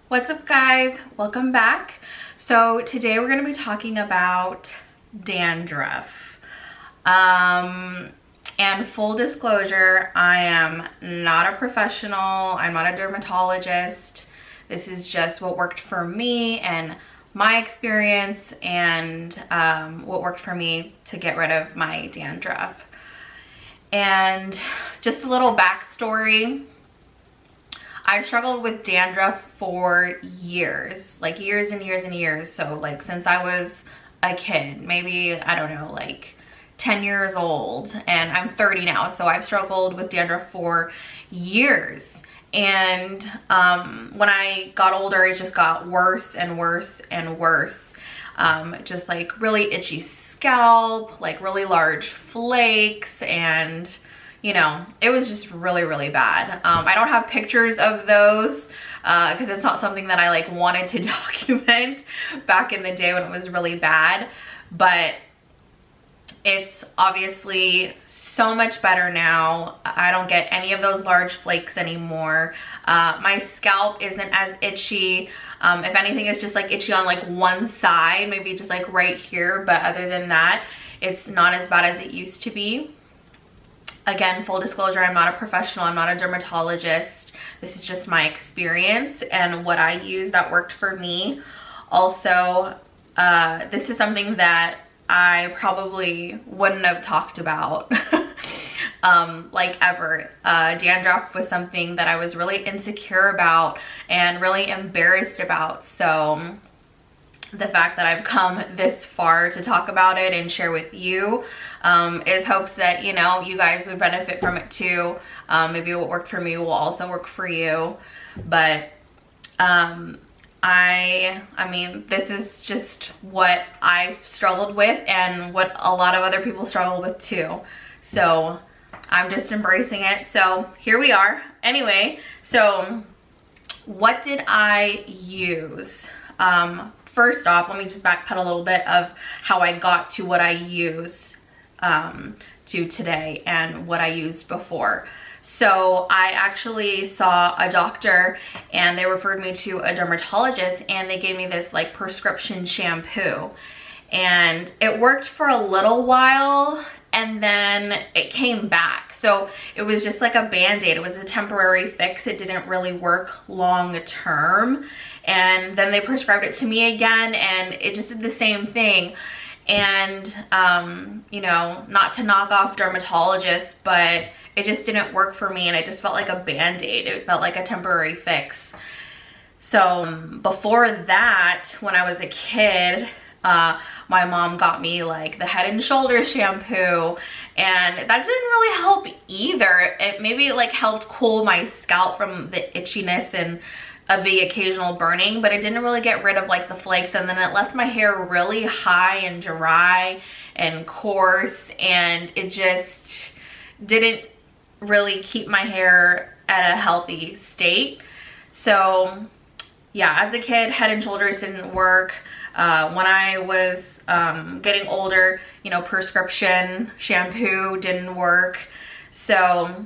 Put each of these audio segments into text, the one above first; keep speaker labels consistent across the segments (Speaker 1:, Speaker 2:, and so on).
Speaker 1: What's up, guys? Welcome back. So today we're going to be talking about dandruff. And full disclosure, I am not a professional. I'm not a dermatologist. This is just what worked for me and my experience and what worked for me to get rid of my dandruff. And just a little backstory. I've struggled with dandruff for years, like years and years and years. So like since I was a kid, maybe, I don't know, like 10 years old, and I'm 30 now. So I've struggled with dandruff for years. And when I got older, it just got worse and worse and worse. Just like really itchy scalp, like really large flakes, and you know, it was just really, really bad. I don't have pictures of those because it's not something that I like wanted to document back in the day when it was really bad, but it's obviously so much better now. I don't get any of those large flakes anymore. My scalp isn't as itchy. If anything, it's just like itchy on like one side, maybe just like right here, but other than that, it's not as bad as it used to be. Again, full disclosure, I'm not a professional, I'm not a dermatologist. This is just my experience and what I use that worked for me. Also, this is something that I probably wouldn't have talked about like ever. Dandruff was something that I was really insecure about and really embarrassed about. So the fact that I've come this far to talk about it and share with you is hopes that, you know, you guys would benefit from it too. Maybe what worked for me will also work for you. But I mean, this is just what I struggled with and what a lot of other people struggle with too. So I'm just embracing it. So here we are. Anyway, so what did I use? First off, let me just backpedal a little bit of how I got to what I use to today and what I used before. So I actually saw a doctor and they referred me to a dermatologist, and they gave me this like prescription shampoo, and it worked for a little while and then it came back. So it was just like a band-aid. It was a temporary fix. It didn't really work long term. And then they prescribed it to me again, and it just did the same thing. And you know, not to knock off dermatologists, but it just didn't work for me, and it just felt like a band-aid. It felt like a temporary fix. So before that, when I was a kid, my mom got me like the Head and Shoulders shampoo, and that didn't really help either. It maybe like helped cool my scalp from the itchiness and the occasional burning, but it didn't really get rid of like the flakes, and then it left my hair really high and dry and coarse, and it just didn't really keep my hair at a healthy state. So yeah, as a kid, Head and Shoulders didn't work. When I was getting older, you know, prescription shampoo didn't work. So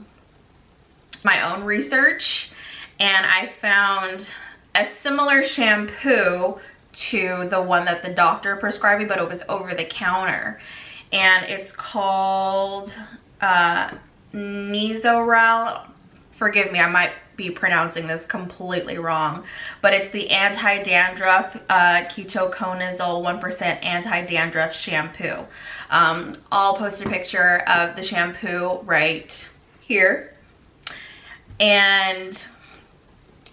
Speaker 1: my own research, and I found a similar shampoo to the one that the doctor prescribed me, but it was over the counter. And it's called Nizoral. Forgive me, I might be pronouncing this completely wrong, but it's the anti-dandruff ketoconazole 1% anti-dandruff shampoo. I'll post a picture of the shampoo right here. And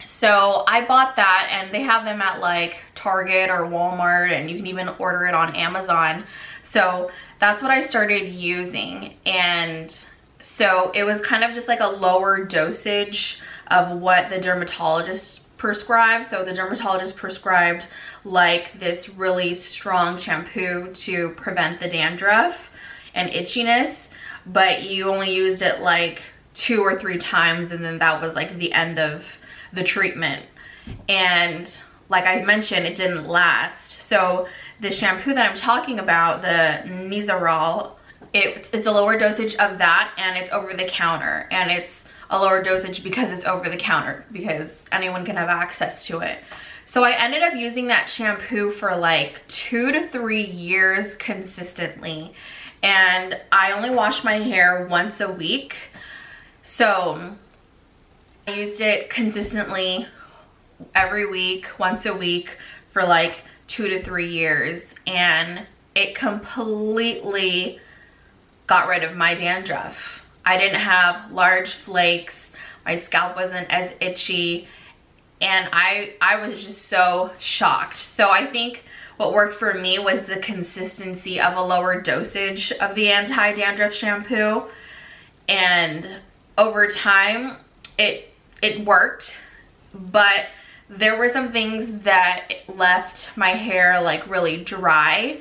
Speaker 1: so I bought that, and they have them at like Target or Walmart, and you can even order it on Amazon. So that's what I started using. And so it was kind of just like a lower dosage of what the dermatologist prescribed. So the dermatologist prescribed like this really strong shampoo to prevent the dandruff and itchiness, but you only used it like 2 or 3 times, and then that was like the end of the treatment. And like I mentioned, it didn't last. So the shampoo that I'm talking about, the Nizoral, it's a lower dosage of that, and it's over the counter, and it's a lower dosage because it's over the counter, because anyone can have access to it. So I ended up using that shampoo for like 2 to 3 years consistently. And I only wash my hair once a week. So I used it consistently every week, once a week for like 2 to 3 years. And it completely got rid of my dandruff. I didn't have large flakes. My scalp wasn't as itchy. And I was just so shocked. So I think what worked for me was the consistency of a lower dosage of the anti-dandruff shampoo. And over time, it worked, but there were some things that left my hair like really dry.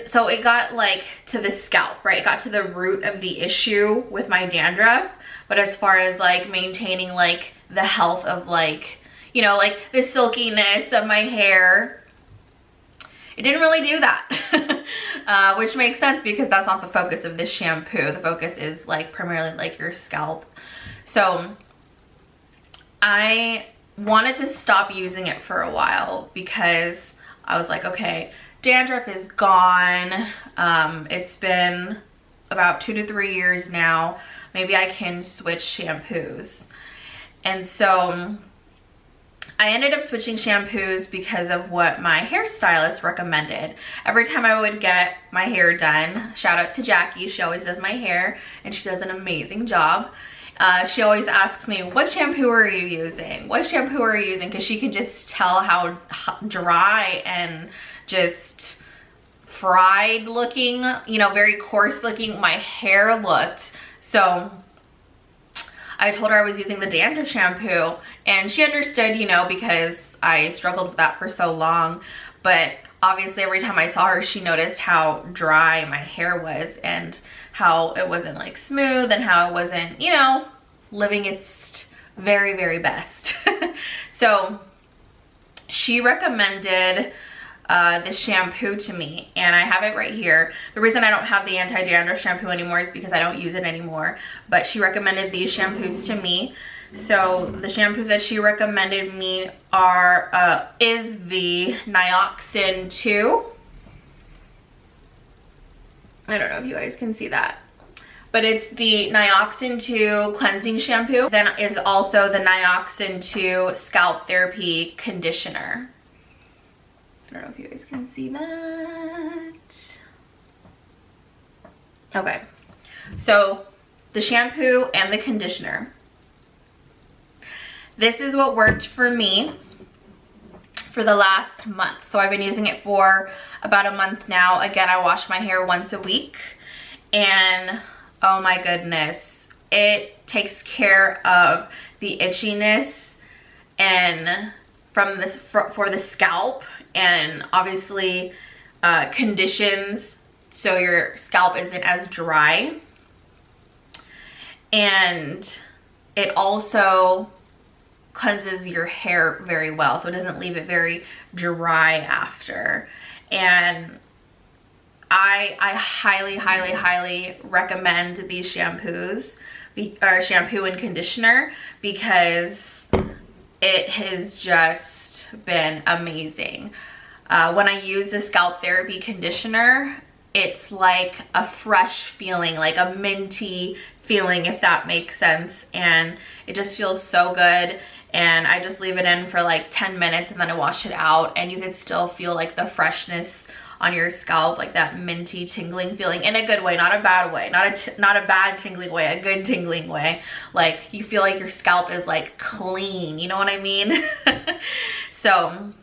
Speaker 1: So it got like to the scalp, right? It got to the root of the issue with my dandruff. But as far as like maintaining like the health of like, you know, like the silkiness of my hair, it didn't really do that. Which makes sense because that's not the focus of this shampoo. The focus is like primarily like your scalp. So I wanted to stop using it for a while because I was like, okay, dandruff is gone. It's been about 2 to 3 years now. Maybe I can switch shampoos. And so I ended up switching shampoos because of what my hairstylist recommended. Every time I would get my hair done, shout out to Jackie, she always does my hair and she does an amazing job. She always asks me, what shampoo are you using? What shampoo are you using? Because she can just tell how dry and just fried looking, you know, very coarse looking my hair looked. So I told her I was using the dandruff shampoo and she understood, you know, because I struggled with that for so long. But obviously every time I saw her, she noticed how dry my hair was and how it wasn't like smooth and how it wasn't, you know, living its very, very best. So she recommended this shampoo to me and I have it right here. The reason I don't have the anti-dandruff shampoo anymore is because I don't use it anymore, but she recommended these shampoos to me. So the shampoos that she recommended me are is the Nioxin 2. I don't know if you guys can see that, but it's the Nioxin 2 cleansing shampoo. Then is also the Nioxin 2 scalp therapy conditioner. I don't know if you guys can see that. Okay, so the shampoo and the conditioner. This is what worked for me for the last month. So I've been using it for about a month now. Again, I wash my hair once a week and oh my goodness, it takes care of the itchiness and for the scalp, and obviously conditions so your scalp isn't as dry. And it also cleanses your hair very well, so it doesn't leave it very dry after. And I highly, highly, highly recommend these shampoos, or shampoo and conditioner, because it has just been amazing. When I use the scalp therapy conditioner, it's like a fresh feeling, like a minty feeling, if that makes sense. And it just feels so good. And I just leave it in for like 10 minutes and then I wash it out, and you can still feel like the freshness on your scalp, like that minty tingling feeling, in a good way, not a bad way, not a bad tingling way, a good tingling way. Like you feel like your scalp is like clean, you know what I mean? So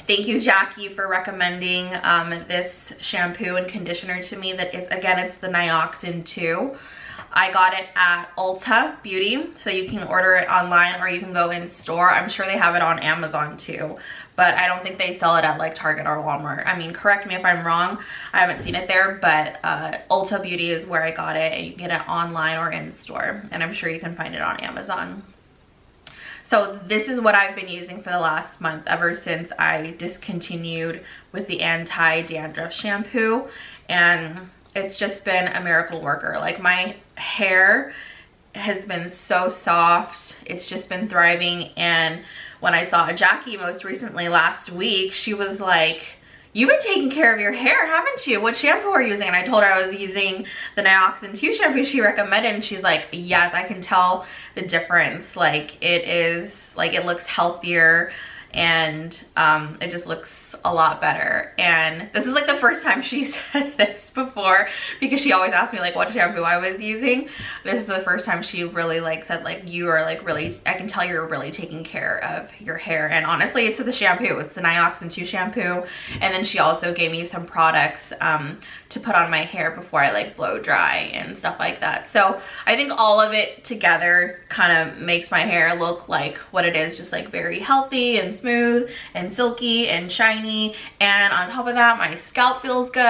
Speaker 1: thank you, Jackie, for recommending this shampoo and conditioner to me. That it's the Nioxin 2. I got it at Ulta Beauty, so you can order it online or you can go in store. I'm sure they have it on Amazon too, but I don't think they sell it at like Target or Walmart. I mean, correct me if I'm wrong, I haven't seen it there, but Ulta Beauty is where I got it, and you can get it online or in store, and I'm sure you can find it on Amazon. So this is what I've been using for the last month, ever since I discontinued with the anti-dandruff shampoo, and it's just been a miracle worker. Like my hair has been so soft. It's just been thriving. And when I saw Jackie most recently last week, she was like, you've been taking care of your hair, haven't you? What shampoo are you using? And I told her I was using the Nioxin 2 shampoo she recommended, and she's like, yes, I can tell the difference. Like, it is, like, it looks healthier, and it just looks a lot better. And this is like the first time she said this before, because she always asked me like what shampoo I was using. This is the first time she really like said like, you are like really, I can tell you're really taking care of your hair. And honestly, it's the shampoo, it's the Nioxin 2 shampoo. And then she also gave me some products to put on my hair before I like blow dry and stuff like that. So I think all of it together kind of makes my hair look like what it is, just like very healthy and smooth and silky and shiny. And on top of that, my scalp feels good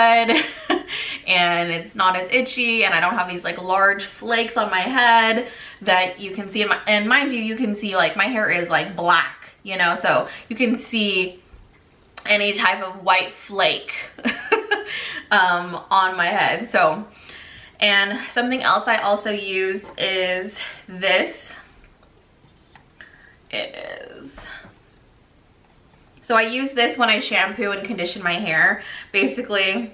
Speaker 1: and it's not as itchy, and I don't have these like large flakes on my head that you can see in my, and mind you, you can see like my hair is like black, you know, so you can see any type of white flake on my head. So, and something else I also use is this. It is, so I use this when I shampoo and condition my hair. Basically,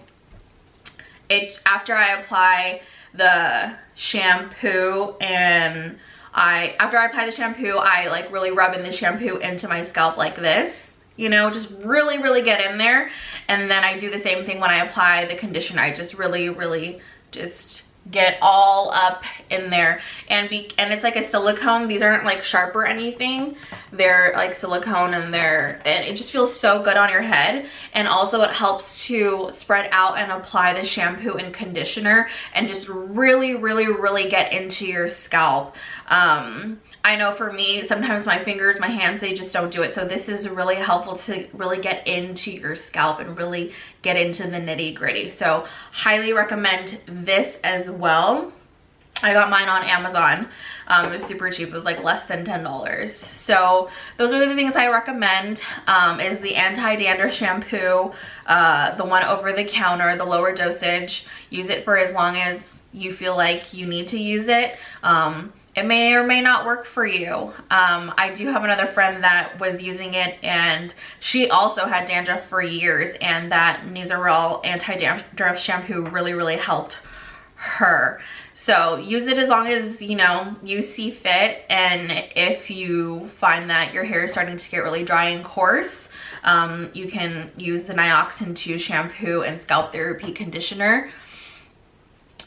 Speaker 1: after I apply the shampoo and after I apply the shampoo, I like really rub in the shampoo into my scalp like this, you know, just really get in there. And then I do the same thing when I apply the conditioner. I just really just get all up in there. And it's like a silicone. These aren't like sharp or anything. They're like silicone, and it just feels so good on your head. And also it helps to spread out and apply the shampoo and conditioner and just really get into your scalp. I know for me, sometimes my fingers, my hands, they just don't do it. So this is really helpful to really get into your scalp and really get into the nitty gritty. So highly recommend this as well. I got mine on Amazon. It was super cheap. It was like less than $10. So those are the things I recommend. Is the anti-dandruff shampoo, the one over the counter, the lower dosage. Use it for as long as you feel like you need to use it. It may or may not work for you. I do have another friend that was using it, and she also had dandruff for years, and that Nizoral anti-dandruff shampoo really helped her. So use it as long as, you know, you see fit. And if you find that your hair is starting to get really dry and coarse, you can use the Nioxin 2 shampoo and scalp therapy conditioner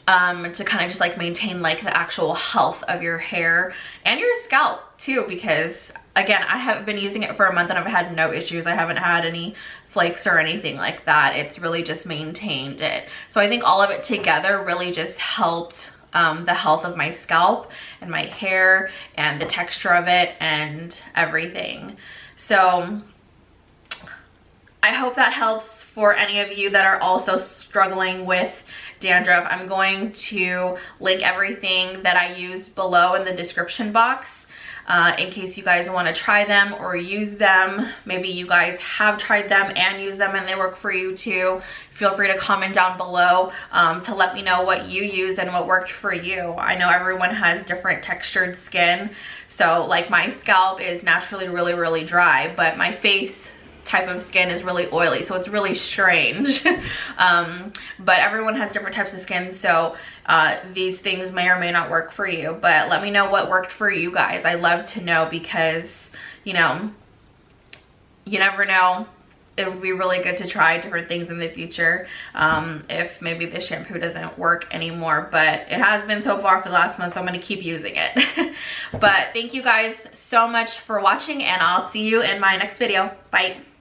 Speaker 1: to kind of just like maintain like the actual health of your hair and your scalp too, because again, I have been using it for a month and I've had no issues. I haven't had any flakes or anything like that. It's really just maintained it. So I think all of it together really just helped the health of my scalp and my hair and the texture of it and everything. So I hope that helps for any of you that are also struggling with dandruff. I'm going to link everything that I use below in the description box in case you guys want to try them or use them. Maybe you guys have tried them and used them and they work for you too. Feel free to comment down below to let me know what you used and what worked for you. I know everyone has different textured skin. So like my scalp is naturally really dry, but my face type of skin is really oily, so it's really strange. But everyone has different types of skin, so these things may or may not work for you, but let me know what worked for you guys. I love to know, because you know, you never know. It would be really good to try different things in the future if maybe the shampoo doesn't work anymore, but it has been so far for the last month, so I'm going to keep using it. But thank you guys so much for watching, and I'll see you in my next video. Bye.